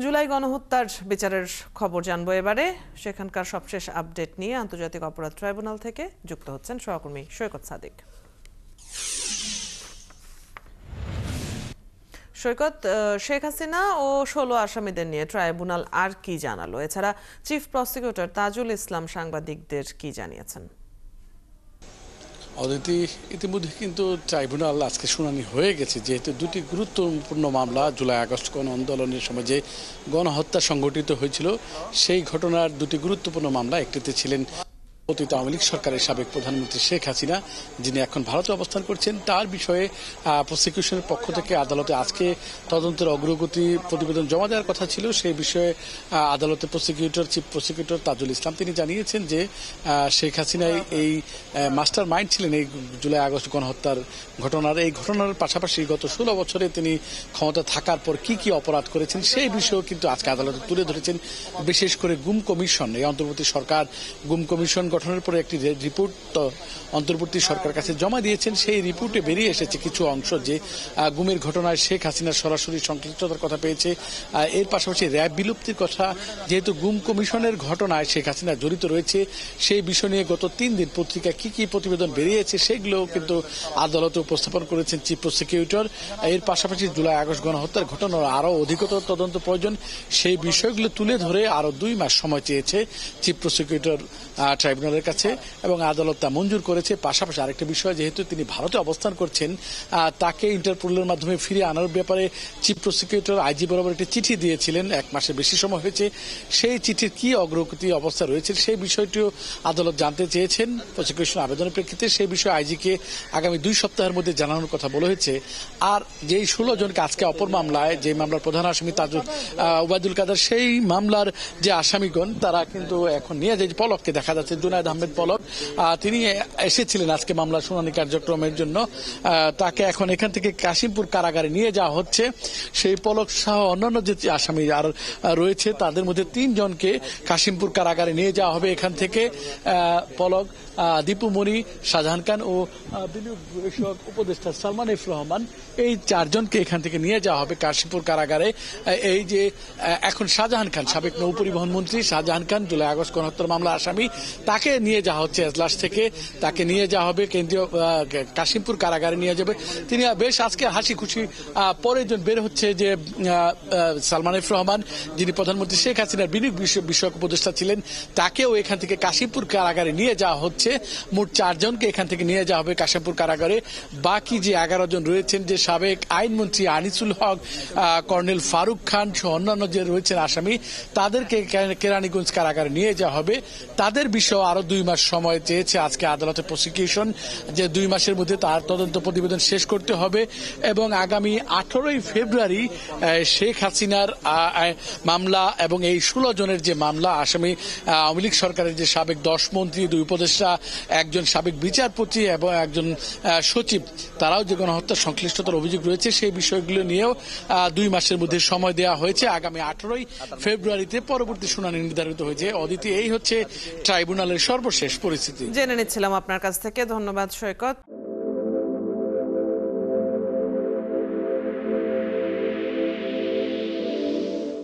জুলাই গণহত্যার বিচারের খবর জানবো এবারে। সেখানকার সবশেষ আপডেট নিয়ে আন্তর্জাতিক অপরাধ ট্রাইব্যুনাল থেকে যুক্ত হচ্ছেন সহকর্মী সৈকত সাদিক। সৈকত, শেখ হাসিনা ও 16 আসামিদের নিয়ে ট্রাইব্যুনাল আর কি জানালো? এছাড়া চিফ প্রসিকিউটর তাজুল ইসলাম সাংবাদিকদের কি জানিয়েছেন? অদিতি, ইতিমধ্যে কিন্তু ট্রাইব্যুনাল আজকে শুনানি হয়ে গেছে, যেহেতু দুটি গুরুত্বপূর্ণ মামলা, জুলাই আগস্ট গণ আন্দোলনের সময় যে গণহত্যা সংঘটিত হয়েছিল সেই ঘটনার দুটি গুরুত্বপূর্ণ মামলা। একটিতে ছিলেন পতিত আওয়ামী লীগ সরকারের সাবেক প্রধানমন্ত্রী শেখ হাসিনা, যিনি এখন ভারতে অবস্থান করছেন। তার বিষয়ে প্রসিকিউশনের পক্ষ থেকে আদালতে আজকে তদন্তের অগ্রগতি প্রতিবেদন জমা দেওয়ার কথা ছিল। সেই বিষয়ে আদালতে চিফ প্রসিকিউটর তাজুল ইসলাম তিনি জানিয়েছেন যে শেখ হাসিনাই এই মাস্টার মাইন্ড ছিলেন এই জুলাই আগস্ট গণহত্যার ঘটনার। এই ঘটনার পাশাপাশি গত 16 বছরে তিনি ক্ষমতা থাকার পর কি কি অপরাধ করেছেন সেই বিষয়েও কিন্তু আজকে আদালতে তুলে ধরেছেন। বিশেষ করে গুম কমিশন, এই অন্তর্বর্তী সরকার গুম কমিশন গঠনের পরে একটি রিপোর্ট অন্তর্বর্তী সরকার কাছে জমা দিয়েছেন। সেই রিপোর্টে বেরিয়ে এসেছে কিছু অংশ যে গুমের ঘটনায় শেখ হাসিনার সরাসরি সংশ্লিষ্টতার কথা পেয়েছে। এর পাশাপাশি র্যাব বিলুপ্তির কথা, যেহেতু গুম কমিশনের ঘটনায় শেখ হাসিনা জড়িত রয়েছে, সেই বিষয় নিয়ে গত 3 দিন পত্রিকায় কি কি প্রতিবেদন বেরিয়েছে সেগুলো কিন্তু আদালতে উপস্থাপন করেছেন চিফ প্রসিকিউটর। এর পাশাপাশি জুলাই আগস্ট গণহত্যার ঘটনার আরও অধিকতর তদন্ত প্রয়োজন, সেই বিষয়গুলো তুলে ধরে আরও 2 মাস সময় চেয়েছে চিফ প্রসিকিউটর ট্রাইব্যুনালের কাছে এবং আদালত তা মঞ্জুর করেছে। পাশাপাশি আরেকটা বিষয়, যেহেতু তিনি ভারতে অবস্থান করছেন, তাকে ইন্টারপোলের মাধ্যমে ফিরিয়ে আনার ব্যাপারে চিফ প্রসিকিউটর আইজি বরাবর একটি চিঠি দিয়েছিলেন। 1 মাসের বেশি সময় হয়েছে। সেই চিঠির কি অগ্রগতি অবস্থা রয়েছে সেই বিষয়টিও আদালত জানতে চেয়েছেন প্রসিকিউশন আবেদনের প্রেক্ষিতে। সেই বিষয়ে আইজিকে আগামী 2 সপ্তাহের মধ্যে জানানোর কথা বলা হয়েছে। আর যেই 16 জনকে আজকে অপর মামলায়, যে মামলার প্রধান আসামি ওবায়দুল কাদের, সেই মামলার যে আসামিগণ তারা কিন্তু এখন নিয়ে যায়। পলককে দেখা যাচ্ছে, জুনায়েদ আহমেদ পলক, তিনি এসেছিলেন আজকে মামলা শুনানি কার্যক্রমের জন্য। তাকে এখন এখান থেকে কাশিমপুর কারাগারে নিয়ে যাওয়া হচ্ছে। সেই পলক সহ অন্যান্য যে আসামি আর রয়েছে তাদের মধ্যে 3 জনকে কাশিমপুর কারাগারে নিয়ে যাওয়া হবে। এখান থেকে পলক, দীপু মনি, শাহজাহান খান ও বিনিয়োগ বিষয়ক উপদেষ্টা সালমান এফ রহমান, এই 4 জনকে এখান থেকে নিয়ে যাওয়া হবে কাশিমপুর কারাগারে। এই যে এখন শাহজাহান খান, সাবেক নৌ পরিবহন মন্ত্রী শাহজাহান খান, জুলাই আগস্ট গণহত্যার মামলা আসামি, তাকে নিয়ে যাওয়া হচ্ছে এজলাস থেকে। তাকে নিয়ে যাওয়া হবে কেন্দ্রীয় কাশিমপুর কারাগারে নিয়ে যাবে। তিনি বেশ আজকে হাসি খুশি পরে বের হচ্ছে যে সালমান এফ রহমান, যিনি প্রধানমন্ত্রী শেখ হাসিনার বিনিয়োগ বিষয়ক উপদেষ্টা ছিলেন, তাকেও এখান থেকে কাশিমপুর কারাগারে নিয়ে যাওয়া হচ্ছে। মোট 4 জনকে এখান থেকে নিয়ে যাওয়া হবে কাশিমপুর কারাগারে। বাকি যে 11 জন রয়েছেন, যে সাবেক আইনমন্ত্রী আনিসুল হক, কর্নেল ফারুক খান সহ অন্যান্য যে রয়েছেন আসামি, তাদেরকে কেরানীগঞ্জ কারাগারে নিয়ে যাওয়া হবে। তাদের বিষয়ে আরো 2 মাস সময় চেয়েছে আজকে আদালতে প্রসিকিউশন, যে 2 মাসের মধ্যে তার তদন্ত প্রতিবেদন শেষ করতে হবে এবং আগামী 18ই ফেব্রুয়ারি শেখ হাসিনার মামলা এবং এই 16 জনের যে মামলা আসামি, আওয়ামী লীগ সরকারের যে সাবেক 10 মন্ত্রী, 2 উপদেষ্টা, একজন সাবেক বিচারপতি এবং একজন সচিব, তারাও যে গণহত্যার সংশ্লিষ্টতার অভিযোগ রয়েছে, সেই বিষয়গুলো নিয়েও 2 মাসের মধ্যে সময় দেওয়া হয়েছে। আগামী 18ই ফেব্রুয়ারিতে পরবর্তী শুনানি নির্ধারিত হয়েছে। অদিতি, এই হচ্ছে ট্রাইব্যুনালের সর্বশেষ পরিস্থিতি। জেনে নিচ্ছিলাম আপনার কাছ থেকে, ধন্যবাদ সৈকত।